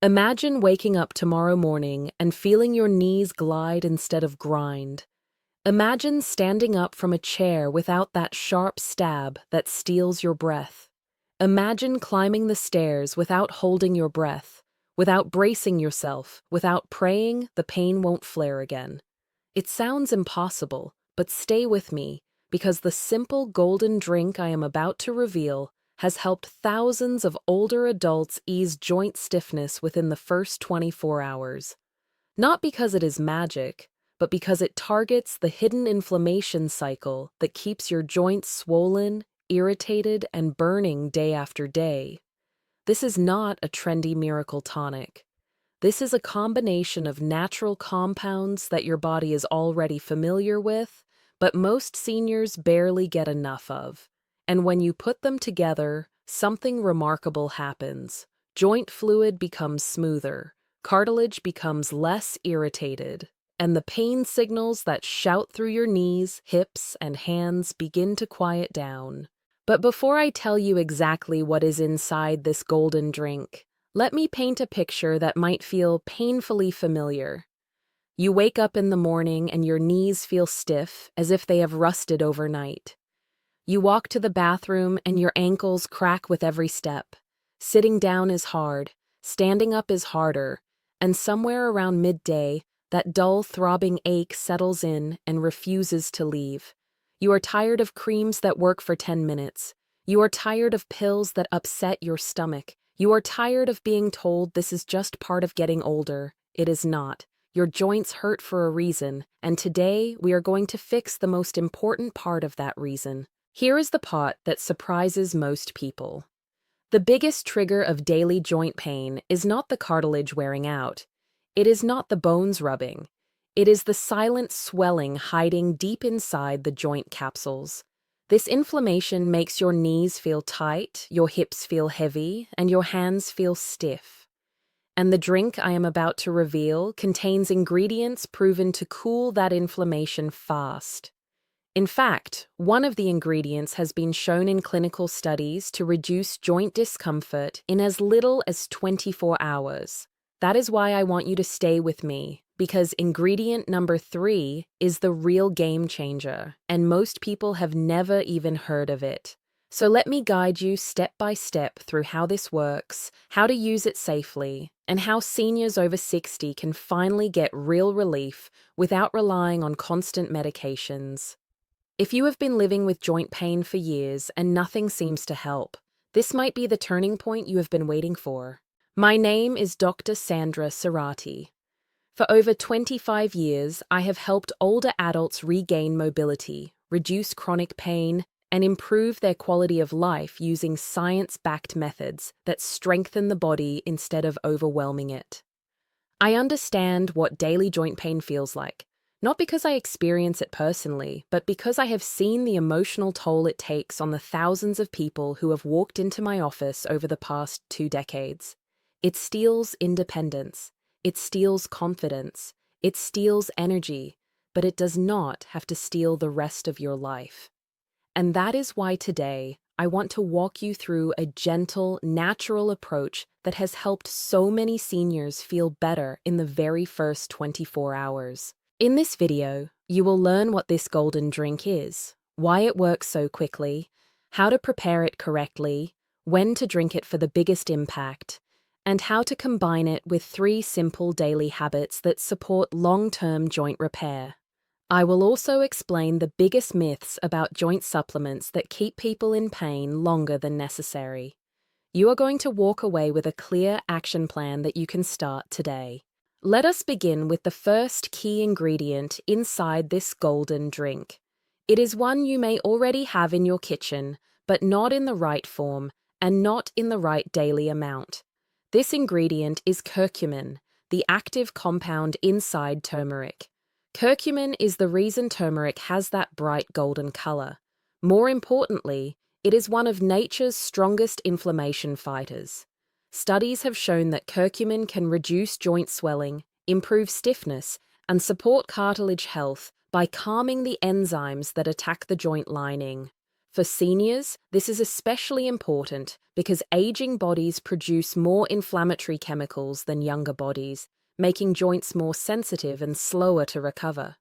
Imagine waking up tomorrow morning and feeling your knees glide instead of grind. Imagine standing up from a chair without that sharp stab that steals your breath. Imagine climbing the stairs without holding your breath, without bracing yourself, without praying the pain won't flare again. It sounds impossible, but stay with me, because the simple golden drink I am about to reveal has helped thousands of older adults ease joint stiffness within the first 24 hours. Not because it is magic, but because it targets the hidden inflammation cycle that keeps your joints swollen, irritated, and burning day after day. This is not a trendy miracle tonic. This is a combination of natural compounds that your body is already familiar with, but most seniors barely get enough of. And when you put them together, something remarkable happens. Joint fluid becomes smoother, cartilage becomes less irritated, and the pain signals that shout through your knees, hips, and hands begin to quiet down. But before I tell you exactly what is inside this golden drink, let me paint a picture that might feel painfully familiar. You wake up in the morning and your knees feel stiff, as if they have rusted overnight. You walk to the bathroom and your ankles crack with every step. Sitting down is hard, standing up is harder, and somewhere around midday, that dull, throbbing ache settles in and refuses to leave. You are tired of creams that work for 10 minutes. You are tired of pills that upset your stomach. You are tired of being told this is just part of getting older. It is not. Your joints hurt for a reason, and today we are going to fix the most important part of that reason. Here is the part that surprises most people. The biggest trigger of daily joint pain is not the cartilage wearing out. It is not the bones rubbing. It is the silent swelling hiding deep inside the joint capsules. This inflammation makes your knees feel tight, your hips feel heavy, and your hands feel stiff. And the drink I am about to reveal contains ingredients proven to cool that inflammation fast. In fact, one of the ingredients has been shown in clinical studies to reduce joint discomfort in as little as 24 hours. That is why I want you to stay with me, because ingredient number 3 is the real game changer, and most people have never even heard of it. So let me guide you step by step through how this works, how to use it safely, and how seniors over 60 can finally get real relief without relying on constant medications. If you have been living with joint pain for years and nothing seems to help, this might be the turning point you have been waiting for. My name is Dr. Sandra Serrati. For over 25 years, I have helped older adults regain mobility, reduce chronic pain, and improve their quality of life using science-backed methods that strengthen the body instead of overwhelming it. I understand what daily joint pain feels like. Not because I experience it personally, but because I have seen the emotional toll it takes on the thousands of people who have walked into my office over the past 2 decades. It steals independence. It steals confidence. It steals energy, but it does not have to steal the rest of your life. And that is why today I want to walk you through a gentle, natural approach that has helped so many seniors feel better in the very first 24 hours. In this video, you will learn what this golden drink is, why it works so quickly, how to prepare it correctly, when to drink it for the biggest impact, and how to combine it with 3 simple daily habits that support long-term joint repair. I will also explain the biggest myths about joint supplements that keep people in pain longer than necessary. You are going to walk away with a clear action plan that you can start today. Let us begin with the first key ingredient inside this golden drink. It is one you may already have in your kitchen, but not in the right form and not in the right daily amount. This ingredient is curcumin, the active compound inside turmeric. Curcumin is the reason turmeric has that bright golden color. More importantly, it is one of nature's strongest inflammation fighters. Studies have shown that curcumin can reduce joint swelling, improve stiffness, and support cartilage health by calming the enzymes that attack the joint lining. For seniors, this is especially important because aging bodies produce more inflammatory chemicals than younger bodies, making joints more sensitive and slower to recover.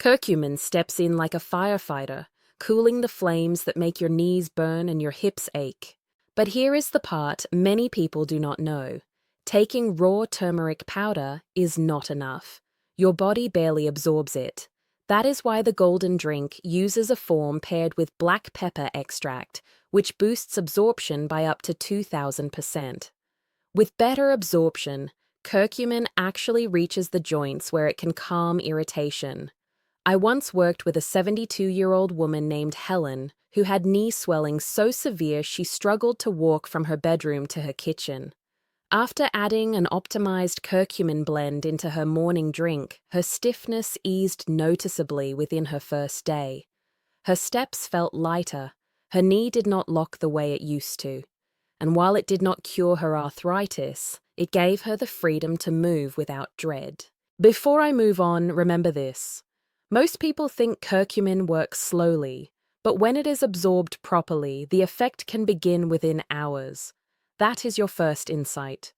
Curcumin steps in like a firefighter, cooling the flames that make your knees burn and your hips ache. But here is the part many people do not know. Taking raw turmeric powder is not enough. Your body barely absorbs it. That is why the golden drink uses a form paired with black pepper extract, which boosts absorption by up to 2,000%. With better absorption, curcumin actually reaches the joints where it can calm irritation. I once worked with a 72-year-old woman named Helen who had knee swelling so severe she struggled to walk from her bedroom to her kitchen. After adding an optimized curcumin blend into her morning drink, her stiffness eased noticeably within her first day. Her steps felt lighter, her knee did not lock the way it used to, and while it did not cure her arthritis, it gave her the freedom to move without dread. Before I move on, remember this. Most people think curcumin works slowly, but when it is absorbed properly, the effect can begin within hours. That is your first insight.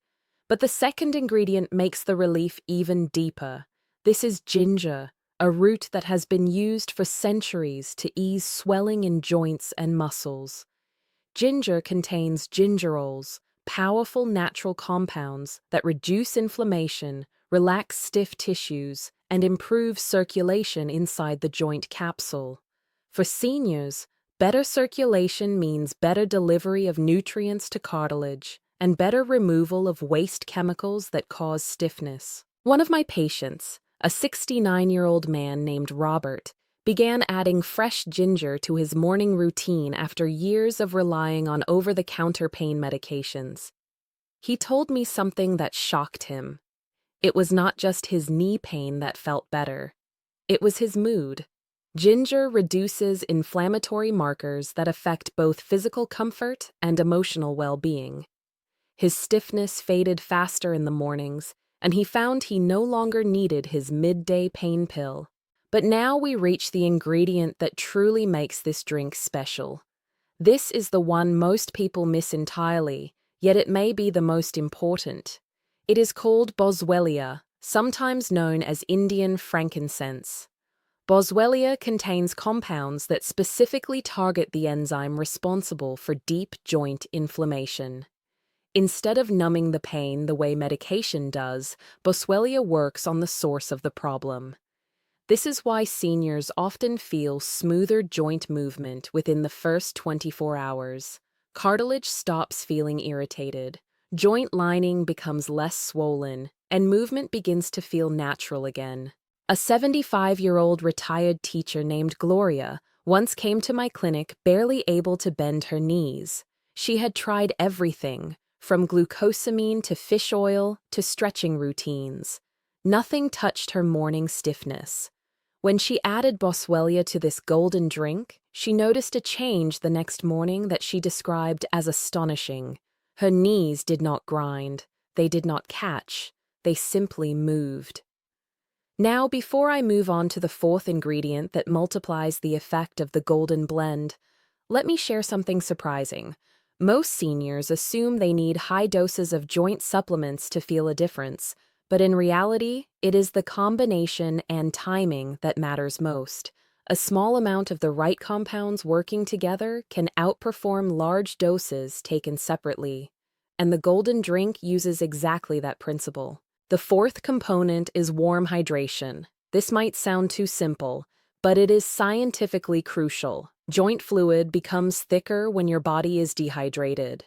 But the second ingredient makes the relief even deeper. This is ginger, a root that has been used for centuries to ease swelling in joints and muscles. Ginger contains gingerols, powerful natural compounds that reduce inflammation, relax stiff tissues, and improve circulation inside the joint capsule. For seniors, better circulation means better delivery of nutrients to cartilage and better removal of waste chemicals that cause stiffness. One of my patients, a 69-year-old man named Robert, began adding fresh ginger to his morning routine after years of relying on over-the-counter pain medications. He told me something that shocked him. It was not just his knee pain that felt better. It was his mood. Ginger reduces inflammatory markers that affect both physical comfort and emotional well-being. His stiffness faded faster in the mornings, and he found he no longer needed his midday pain pill. But now we reach the ingredient that truly makes this drink special. This is the one most people miss entirely, yet it may be the most important. It is called boswellia, sometimes known as Indian frankincense. Boswellia contains compounds that specifically target the enzyme responsible for deep joint inflammation. Instead of numbing the pain the way medication does, boswellia works on the source of the problem. This is why seniors often feel smoother joint movement within the first 24 hours. Cartilage stops feeling irritated, joint lining becomes less swollen, and movement begins to feel natural again. A 75-year-old retired teacher named Gloria once came to my clinic barely able to bend her knees. She had tried everything, from glucosamine to fish oil to stretching routines. Nothing touched her morning stiffness. When she added boswellia to this golden drink, she noticed a change the next morning that she described as astonishing. Her knees did not grind, they did not catch, they simply moved. Now, before I move on to the fourth ingredient that multiplies the effect of the golden blend, let me share something surprising. Most seniors assume they need high doses of joint supplements to feel a difference, but in reality, it is the combination and timing that matters most. A small amount of the right compounds working together can outperform large doses taken separately, and the golden drink uses exactly that principle. The fourth component is warm hydration. This might sound too simple, but it is scientifically crucial. Joint fluid becomes thicker when your body is dehydrated.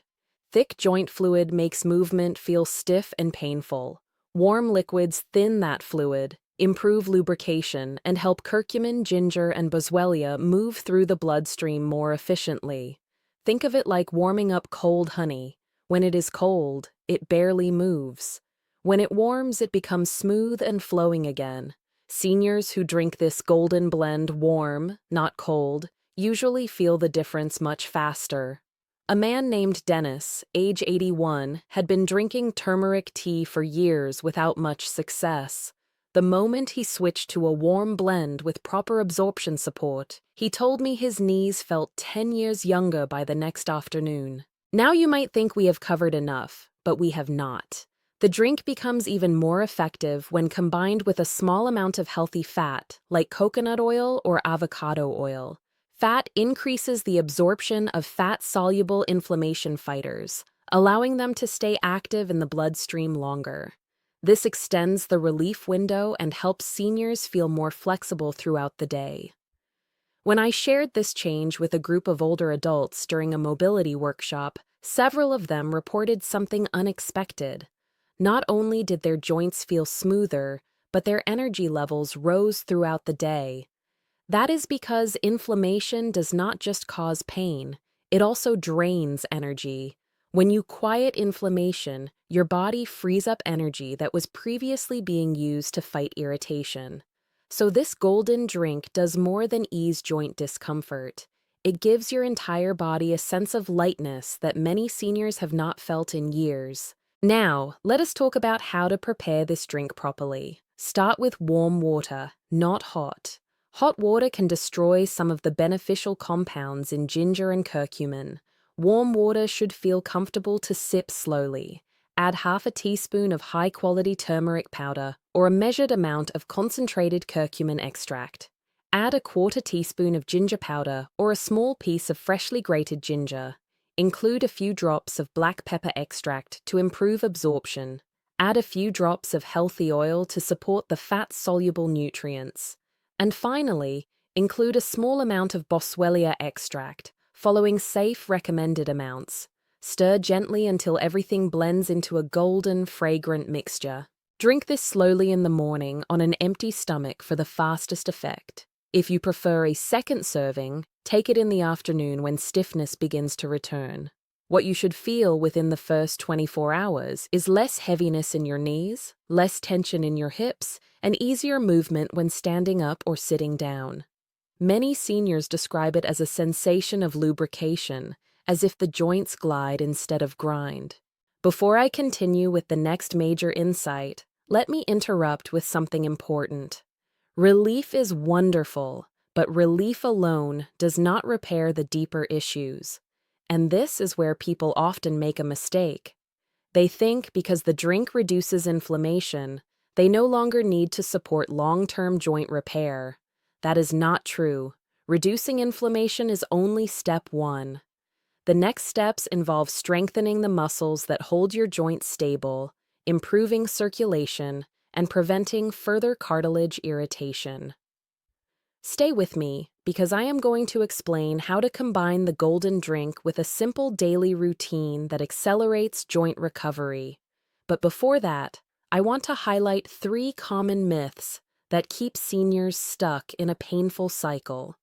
Thick joint fluid makes movement feel stiff and painful. Warm liquids thin that fluid, improve lubrication, and help curcumin, ginger, and boswellia move through the bloodstream more efficiently. Think of it like warming up cold honey. When it is cold, it barely moves. When it warms, it becomes smooth and flowing again. Seniors who drink this golden blend warm, not cold, usually feel the difference much faster. A man named Dennis, age 81, had been drinking turmeric tea for years without much success. The moment he switched to a warm blend with proper absorption support, he told me his knees felt 10 years younger by the next afternoon. Now you might think we have covered enough, but we have not. The drink becomes even more effective when combined with a small amount of healthy fat, like coconut oil or avocado oil. Fat increases the absorption of fat-soluble inflammation fighters, allowing them to stay active in the bloodstream longer. This extends the relief window and helps seniors feel more flexible throughout the day. When I shared this change with a group of older adults during a mobility workshop, several of them reported something unexpected. Not only did their joints feel smoother, but their energy levels rose throughout the day. That is because inflammation does not just cause pain, it also drains energy. When you quiet inflammation, your body frees up energy that was previously being used to fight irritation. So this golden drink does more than ease joint discomfort. It gives your entire body a sense of lightness that many seniors have not felt in years. Now, let us talk about how to prepare this drink properly. Start with warm water, not hot. Hot water can destroy some of the beneficial compounds in ginger and curcumin. Warm water should feel comfortable to sip slowly. Add half a teaspoon of high-quality turmeric powder or a measured amount of concentrated curcumin extract. Add a quarter teaspoon of ginger powder or a small piece of freshly grated ginger. Include a few drops of black pepper extract to improve absorption. Add a few drops of healthy oil to support the fat-soluble nutrients. And finally, include a small amount of boswellia extract, following safe recommended amounts. Stir gently until everything blends into a golden, fragrant mixture. Drink this slowly in the morning on an empty stomach for the fastest effect. If you prefer a second serving, take it in the afternoon when stiffness begins to return. What you should feel within the first 24 hours is less heaviness in your knees, less tension in your hips, and easier movement when standing up or sitting down. Many seniors describe it as a sensation of lubrication, as if the joints glide instead of grind. Before I continue with the next major insight, let me interrupt with something important. Relief is wonderful, but relief alone does not repair the deeper issues. And this is where people often make a mistake. They think because the drink reduces inflammation, they no longer need to support long-term joint repair. That is not true. Reducing inflammation is only step one. The next steps involve strengthening the muscles that hold your joints stable, improving circulation, and preventing further cartilage irritation. Stay with me, because I am going to explain how to combine the golden drink with a simple daily routine that accelerates joint recovery. But before that, I want to highlight 3 common myths that keep seniors stuck in a painful cycle.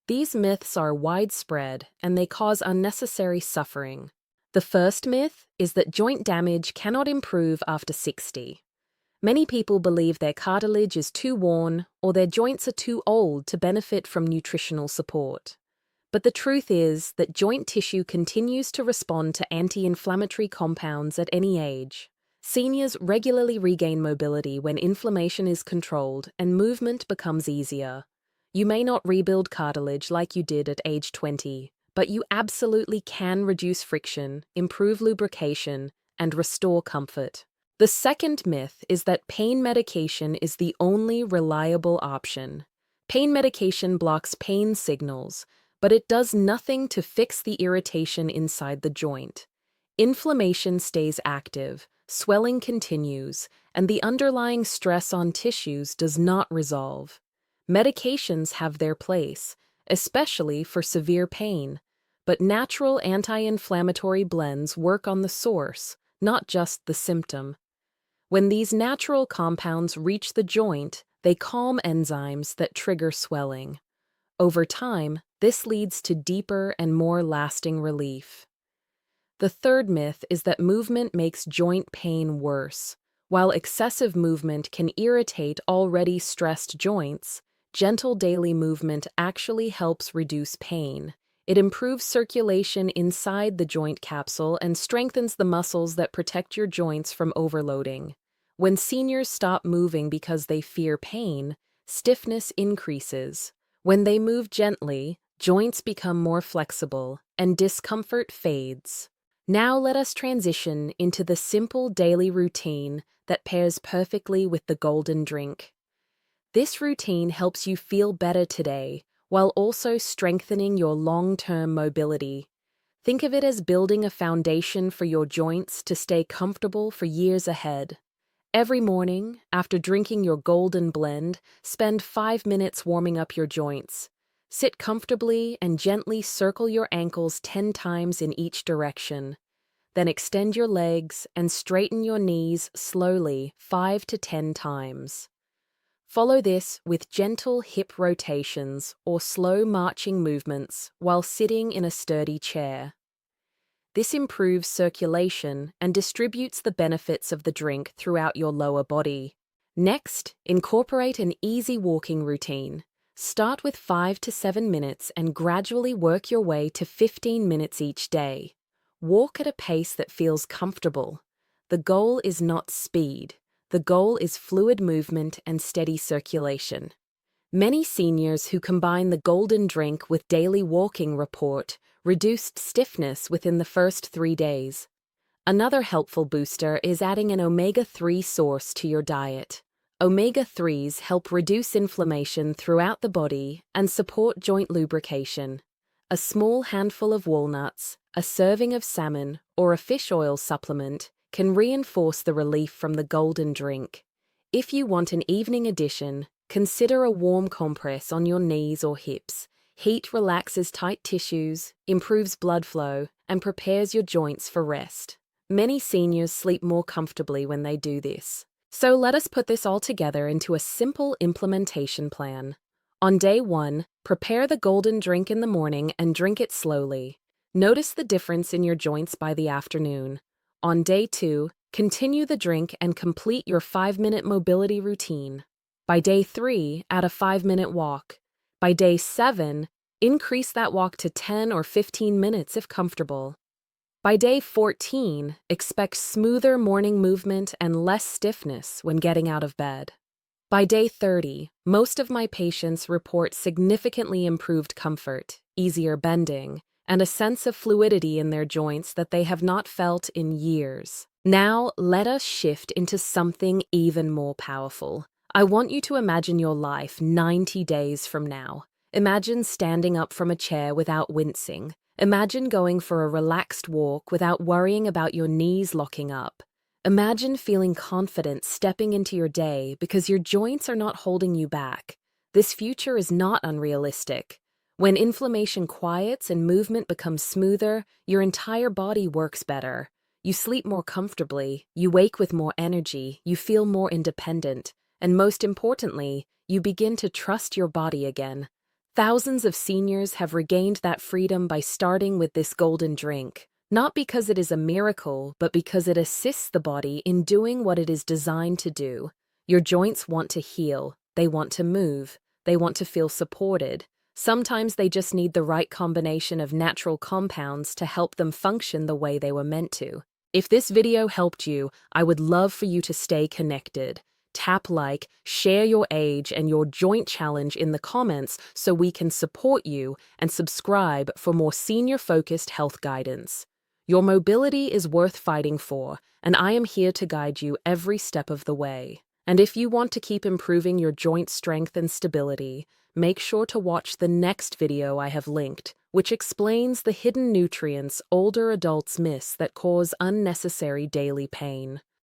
These myths are widespread and they cause unnecessary suffering. The first myth is that joint damage cannot improve after 60. Many people believe their cartilage is too worn or their joints are too old to benefit from nutritional support. But the truth is that joint tissue continues to respond to anti-inflammatory compounds at any age. Seniors regularly regain mobility when inflammation is controlled and movement becomes easier. You may not rebuild cartilage like you did at age 20, but you absolutely can reduce friction, improve lubrication, and restore comfort. The second myth is that pain medication is the only reliable option. Pain medication blocks pain signals, but it does nothing to fix the irritation inside the joint. Inflammation stays active, swelling continues, and the underlying stress on tissues does not resolve. Medications have their place, especially for severe pain, but natural anti-inflammatory blends work on the source, not just the symptom. When these natural compounds reach the joint, they calm enzymes that trigger swelling. Over time, this leads to deeper and more lasting relief. The third myth is that movement makes joint pain worse. While excessive movement can irritate already stressed joints, gentle daily movement actually helps reduce pain. It improves circulation inside the joint capsule and strengthens the muscles that protect your joints from overloading. When seniors stop moving because they fear pain, stiffness increases. When they move gently, joints become more flexible and discomfort fades. Now let us transition into the simple daily routine that pairs perfectly with the golden drink. This routine helps you feel better today while also strengthening your long-term mobility. Think of it as building a foundation for your joints to stay comfortable for years ahead. Every morning, after drinking your golden blend, spend 5 minutes warming up your joints. Sit comfortably and gently circle your ankles 10 times in each direction. Then extend your legs and straighten your knees slowly 5 to 10 times. Follow this with gentle hip rotations or slow marching movements while sitting in a sturdy chair. This improves circulation and distributes the benefits of the drink throughout your lower body. Next, incorporate an easy walking routine. Start with 5 to 7 minutes and gradually work your way to 15 minutes each day. Walk at a pace that feels comfortable. The goal is not speed. The goal is fluid movement and steady circulation. Many seniors who combine the golden drink with daily walking report reduced stiffness within the first 3 days. Another helpful booster is adding an omega-3 source to your diet. Omega-3s help reduce inflammation throughout the body and support joint lubrication. A small handful of walnuts, a serving of salmon, or a fish oil supplement can reinforce the relief from the golden drink. If you want an evening addition, consider a warm compress on your knees or hips. Heat relaxes tight tissues, improves blood flow, and prepares your joints for rest. Many seniors sleep more comfortably when they do this. So let us put this all together into a simple implementation plan. On day 1, prepare the golden drink in the morning and drink it slowly. Notice the difference in your joints by the afternoon. On day 2, continue the drink and complete your 5-minute mobility routine. By day 3, add a 5-minute walk. By day 7, increase that walk to 10 or 15 minutes if comfortable. By day 14, expect smoother morning movement and less stiffness when getting out of bed. By day 30, most of my patients report significantly improved comfort, easier bending, and a sense of fluidity in their joints that they have not felt in years. Now, let us shift into something even more powerful. I want you to imagine your life 90 days from now. Imagine standing up from a chair without wincing. Imagine going for a relaxed walk without worrying about your knees locking up. Imagine feeling confident stepping into your day because your joints are not holding you back. This future is not unrealistic. When inflammation quiets and movement becomes smoother, your entire body works better. You sleep more comfortably, you wake with more energy, you feel more independent, and most importantly, you begin to trust your body again. Thousands of seniors have regained that freedom by starting with this golden drink, not because it is a miracle, but because it assists the body in doing what it is designed to do. Your joints want to heal, they want to move, they want to feel supported. Sometimes they just need the right combination of natural compounds to help them function the way they were meant to. If this video helped you, I would love for you to stay connected. Tap like, share your age and your joint challenge in the comments so we can support you, and subscribe for more senior-focused health guidance. Your mobility is worth fighting for, and I am here to guide you every step of the way. And if you want to keep improving your joint strength and stability, make sure to watch the next video I have linked, which explains the hidden nutrients older adults miss that cause unnecessary daily pain.